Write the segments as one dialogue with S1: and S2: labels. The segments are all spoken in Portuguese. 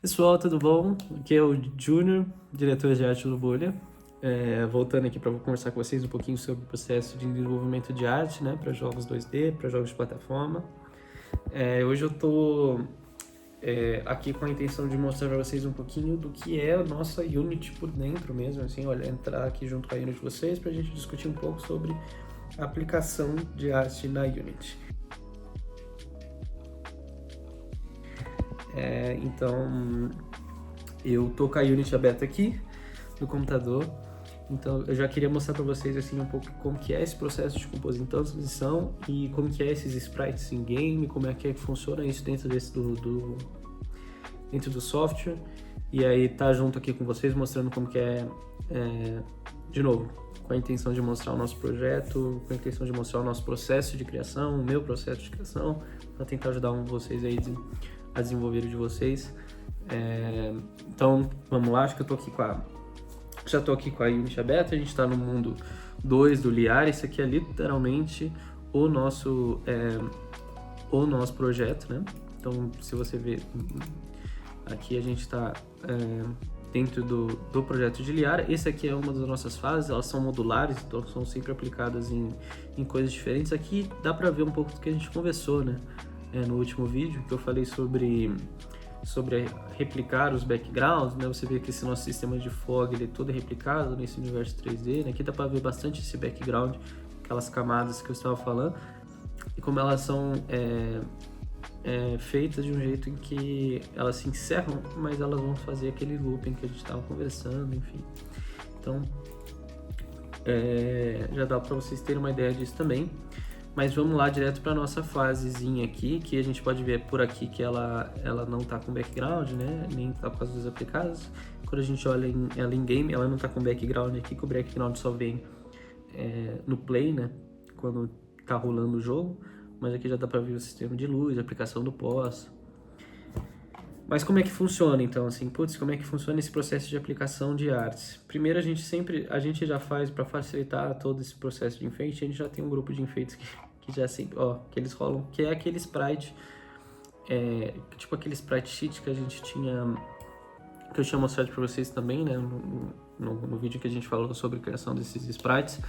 S1: Pessoal, tudo bom? Aqui é o Júnior, diretor de arte do Bolha. Voltando aqui para conversar com vocês um pouquinho sobre o processo de desenvolvimento de arte, né, para jogos 2D, para jogos de plataforma. Hoje eu estou aqui com a intenção de mostrar para vocês um pouquinho do que é a nossa Unity por dentro mesmo, assim, olha, entrar aqui junto com a Unity de vocês para a gente discutir um pouco sobre a aplicação de arte na Unity. Então, eu tô com a Unity aberta aqui no computador. Então, eu já queria mostrar para vocês assim um pouco como que é esse processo de composição, transição e como que é esses sprites em game, como é que funciona isso dentro dentro do software. E aí tá junto aqui com vocês mostrando como que de novo, com a intenção de mostrar o nosso projeto, com a intenção de mostrar o nosso processo de criação, o meu processo de criação, para tentar ajudar vocês aí a desenvolver o de vocês. Então, vamos lá, acho que eu tô aqui já estou aqui com a Unity aberta, a gente está no mundo 2 do Liar. Isso aqui é literalmente o nosso projeto, né? Então, se você ver, aqui a gente está dentro do projeto de Liar. Esse aqui é uma das nossas fases, elas são modulares, então são sempre aplicadas em coisas diferentes. Aqui dá para ver um pouco do que a gente conversou, né? No último vídeo, que eu falei sobre replicar os backgrounds, né? Você vê que esse nosso sistema de fog ele é todo replicado nesse universo 3D, né? Aqui dá para ver bastante esse background, aquelas camadas que eu estava falando, e como elas são feitas de um jeito em que elas se encerram, mas elas vão fazer aquele looping que a gente estava conversando, enfim. Então, já dá para vocês terem uma ideia disso também. Mas vamos lá direto para nossa fasezinha aqui, que a gente pode ver por aqui que ela não está com background, né? Nem está com as luzes aplicadas. Quando a gente olha ela em game, ela não está com background aqui, que o background só vem no play, né? Quando está rolando o jogo. Mas aqui já dá para ver o sistema de luz, a aplicação do pós. Mas como é que funciona então, assim, como é que funciona esse processo de aplicação de artes? Primeiro a gente já faz, para facilitar todo esse processo de enfeite, a gente já tem um grupo de enfeites que já sempre, que eles rolam, que é aquele sprite, tipo aquele sprite sheet que a gente tinha, que eu tinha mostrado para vocês também, né, no vídeo que a gente falou sobre a criação desses sprites.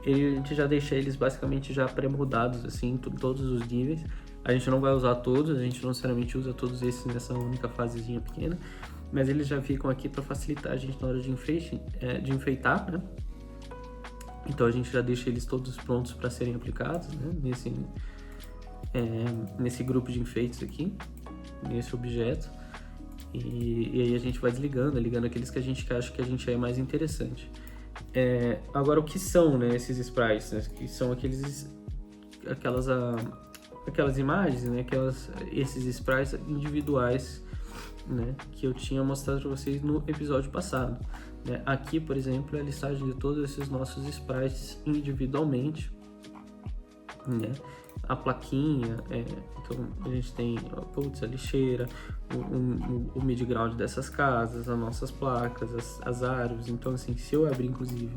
S1: A gente já deixa eles basicamente já pré-moldados, assim, em todos os níveis. A gente não vai usar todos, a gente não necessariamente usa todos esses nessa única fasezinha pequena, mas eles já ficam aqui para facilitar a gente na hora de enfeitar, né? Então a gente já deixa eles todos prontos para serem aplicados, né? Nesse grupo de enfeites aqui, nesse objeto. E aí a gente vai ligando aqueles que a gente acha que a gente é mais interessante. Agora, o que são, né, esses sprites, né? Que são aquelas imagens, né, esses sprites individuais, né, que eu tinha mostrado para vocês no episódio passado, né? Aqui, por exemplo, é a listagem de todos esses nossos sprites individualmente, né? A plaquinha, então a gente tem a lixeira, o mid-ground dessas casas, as nossas placas, as árvores. Então, assim, se eu abrir, inclusive,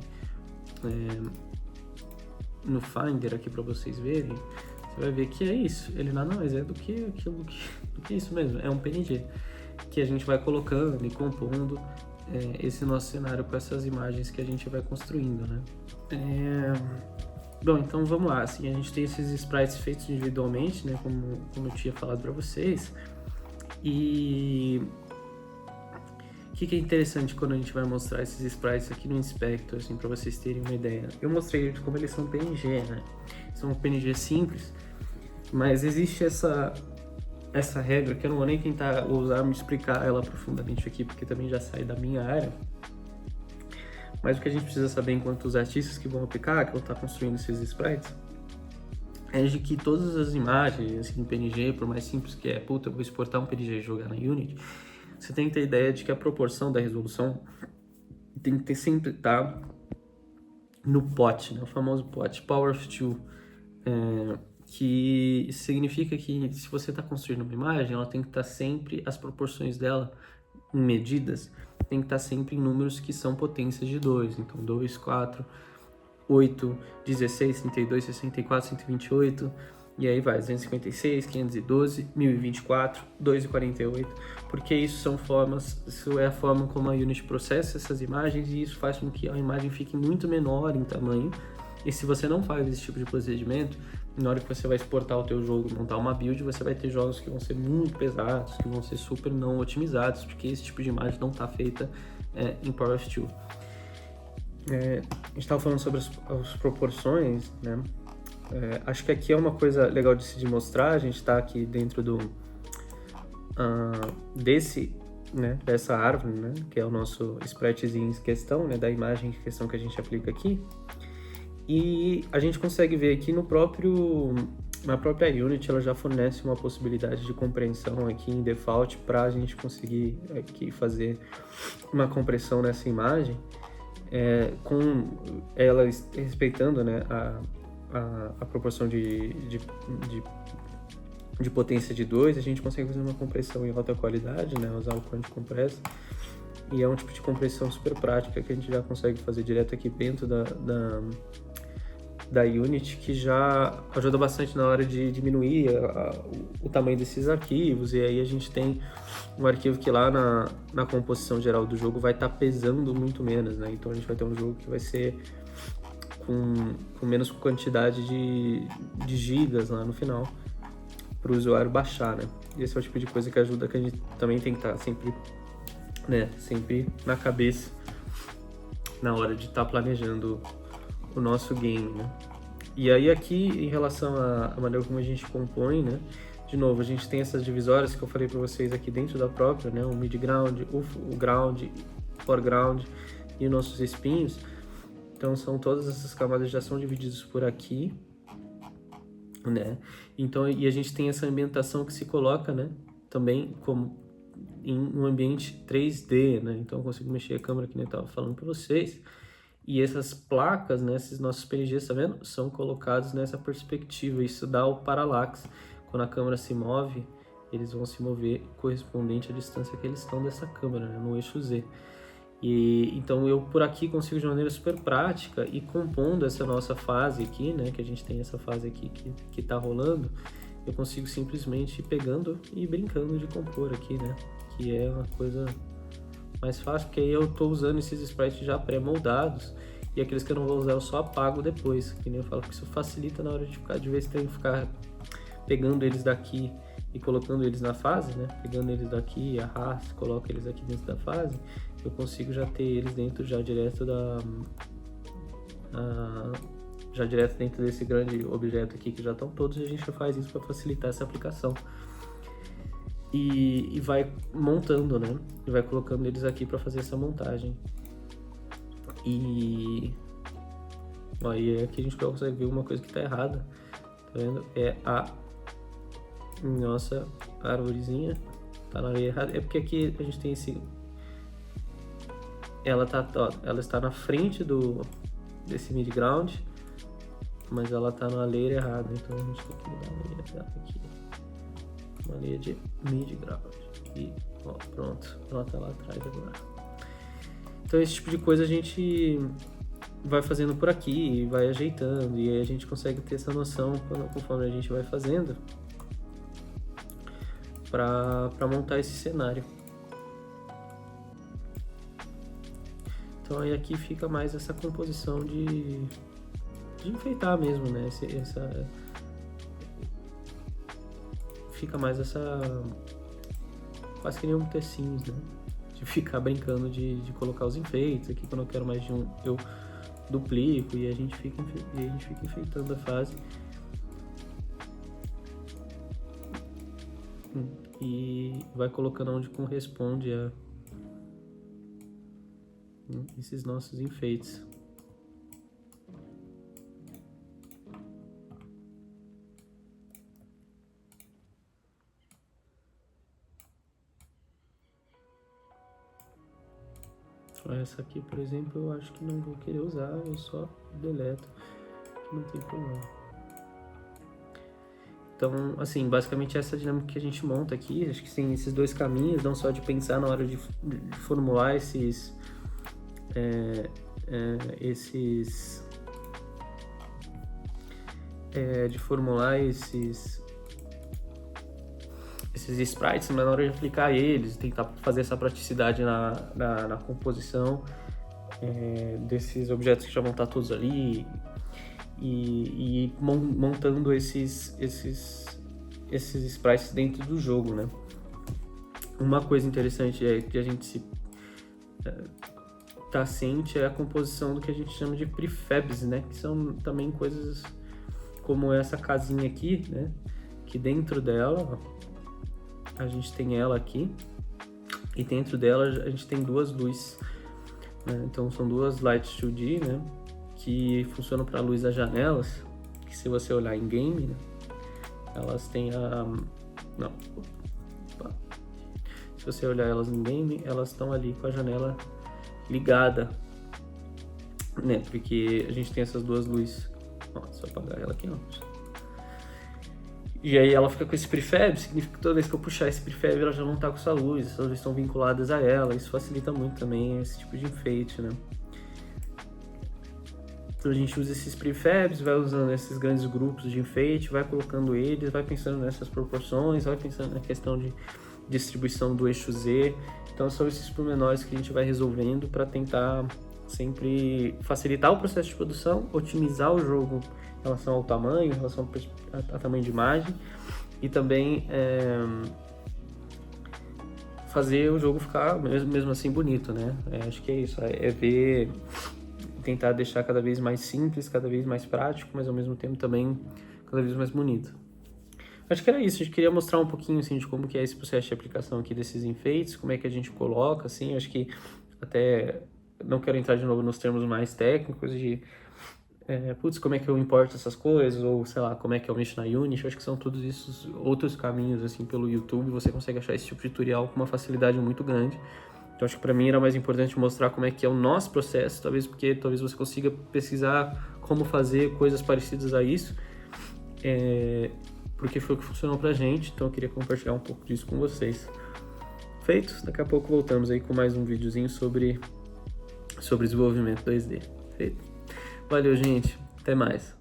S1: no Finder aqui para vocês verem, você vai ver que é isso. Ele nada mais é do que isso mesmo. É um PNG que a gente vai colocando e compondo esse nosso cenário com essas imagens que a gente vai construindo, né? Bom, então vamos lá. Assim, a gente tem esses sprites feitos individualmente, né? Como eu tinha falado para vocês. E o que é interessante quando a gente vai mostrar esses sprites aqui no Inspector, assim, para vocês terem uma ideia. Eu mostrei como eles são PNG, né? São PNG simples, mas existe essa regra que eu não vou nem tentar me explicar ela profundamente aqui, porque também já sai da minha área. Mas o que a gente precisa saber enquanto os artistas que vão aplicar, que vão estar construindo esses sprites, é de que todas as imagens, assim, PNG, por mais simples que eu vou exportar um PNG e jogar na Unity, você tem que ter ideia de que a proporção da resolução tem que sempre estar no pot, né? O famoso pot, Power of Two, que significa que se você está construindo uma imagem, ela tem que estar sempre, as proporções dela em medidas, tem que estar sempre em números que são potências de 2, então 2, 4, 8, 16, 32, 64, 128, E aí vai 256, 512, 1024, 248, porque isso é a forma como a Unity processa essas imagens e isso faz com que a imagem fique muito menor em tamanho. E se você não faz esse tipo de procedimento, na hora que você vai exportar o teu jogo, montar uma build, você vai ter jogos que vão ser muito pesados, que vão ser super não otimizados, porque esse tipo de imagem não está feita em Power of Two. A gente estava falando sobre as proporções, né? Acho que aqui é uma coisa legal de se mostrar. A gente está aqui dentro dessa árvore, né? Que é o nosso spritezinho em questão, né? Da imagem em questão que a gente aplica aqui. E a gente consegue ver aqui na própria Unity, ela já fornece uma possibilidade de compreensão aqui em default para a gente conseguir aqui fazer uma compressão nessa imagem, com ela respeitando, né, a proporção de potência de 2, a gente consegue fazer uma compressão em alta qualidade, né, usar o Quant Compress, e é um tipo de compressão super prática que a gente já consegue fazer direto aqui dentro da Unity, que já ajuda bastante na hora de diminuir o tamanho desses arquivos, e aí a gente tem um arquivo que lá na composição geral do jogo vai estar pesando muito menos, né? Então a gente vai ter um jogo que vai ser com menos quantidade de gigas lá no final para o usuário baixar, né? E esse é o tipo de coisa que ajuda, que a gente também tem que estar sempre na cabeça na hora de estar planejando o nosso game, né? E aí aqui, em relação à maneira como a gente compõe, né? De novo, a gente tem essas divisórias que eu falei para vocês aqui dentro da própria, né? O mid-ground, o ground, foreground e os nossos espinhos. Então são todas essas camadas já são divididas por aqui, né? Então, e a gente tem essa ambientação que se coloca, né? Também como em um ambiente 3D, né? Então eu consigo mexer a câmera que nem eu estava falando para vocês. E essas placas, né, esses nossos PNGs, tá vendo? São colocados nessa perspectiva. Isso dá o parallax. Quando a câmera se move, eles vão se mover correspondente à distância que eles estão dessa câmera, né, no eixo Z. E então eu por aqui consigo de maneira super prática e compondo essa nossa fase aqui, né, que a gente tem essa fase aqui que tá rolando, eu consigo simplesmente ir pegando e brincando de compor aqui, né, que é uma coisa mais fácil, porque aí eu estou usando esses sprites já pré-moldados e aqueles que eu não vou usar eu só apago depois, que nem eu falo, que isso facilita na hora de vez ter que ficar pegando eles daqui e colocando eles na fase, né? Pegando eles daqui, arrasto, coloco eles aqui dentro da fase, eu consigo já ter eles dentro já direto direto dentro desse grande objeto aqui que já estão todos, e a gente já faz isso para facilitar essa aplicação. E vai montando, né? E vai colocando eles aqui para fazer essa montagem. E aí aqui a gente consegue ver uma coisa que tá errada, tá vendo? É a nossa árvorezinha tá na areia errada. É porque aqui a gente tem ela está na frente desse midground, mas ela tá na layer errada, então a gente tem que mudar a layer dela aqui. Uma linha de mid-ground e ó, pronto, ela tá lá atrás agora. Então esse tipo de coisa a gente vai fazendo por aqui e vai ajeitando, e aí a gente consegue ter essa noção conforme a gente vai fazendo para montar esse cenário. Então aí aqui fica mais essa composição de enfeitar mesmo, né? Fica mais essa, quase que nem um The Sims, né? De ficar brincando de colocar os enfeites. Aqui quando eu quero mais de um, eu duplico e a gente fica enfeitando a fase. E vai colocando onde corresponde a esses nossos enfeites. Essa aqui, por exemplo, eu acho que não vou querer usar, eu só deleto, que não tem problema. Então, assim, basicamente essa dinâmica que a gente monta aqui, acho que tem esses dois caminhos, não só de pensar na hora de formular esses de formular esses sprites, mas na hora de aplicar eles, tentar fazer essa praticidade na composição desses objetos que já vão estar todos ali e montando esses sprites dentro do jogo, né? Uma coisa interessante que a gente tá ciente é a composição do que a gente chama de prefabs, né? Que são também coisas como essa casinha aqui, né? Que dentro dela, ó, a gente tem ela aqui e dentro dela a gente tem duas luzes, né? Então são duas lights 2D, né? Que funcionam para a luz das janelas, que se você olhar em game, né? Elas têm se você olhar elas em game, elas estão ali com a janela ligada, né? Porque a gente tem essas duas luzes. Ó, só apagar ela aqui, ó. E aí ela fica com esse prefab, significa que toda vez que eu puxar esse prefab, ela já não tá com essa luz, essas luzes estão vinculadas a ela. Isso facilita muito também esse tipo de enfeite, né? Então a gente usa esses prefabs, vai usando esses grandes grupos de enfeite, vai colocando eles, vai pensando nessas proporções, vai pensando na questão de distribuição do eixo Z. Então são esses pormenores que a gente vai resolvendo para tentar sempre facilitar o processo de produção, otimizar o jogo em relação ao tamanho, em relação ao tamanho de imagem e também fazer o jogo ficar mesmo assim bonito, né? Acho que é isso, tentar deixar cada vez mais simples, cada vez mais prático, mas ao mesmo tempo também cada vez mais bonito. Acho que era isso, a gente queria mostrar um pouquinho assim, de como que é esse processo de aplicação aqui desses enfeites, como é que a gente coloca, assim, acho que até não quero entrar de novo nos termos mais técnicos de como é que eu importo essas coisas, ou sei lá, como é que eu mexo na Unity. Acho que são todos esses outros caminhos assim pelo YouTube, você consegue achar esse tipo de tutorial com uma facilidade muito grande. Então acho que para mim era mais importante mostrar como é que é o nosso processo, talvez você consiga pesquisar como fazer coisas parecidas a isso, porque foi o que funcionou pra gente, então eu queria compartilhar um pouco disso com vocês. Feito? Daqui a pouco voltamos aí com mais um videozinho sobre desenvolvimento 2D. Feito? Valeu, gente. Até mais.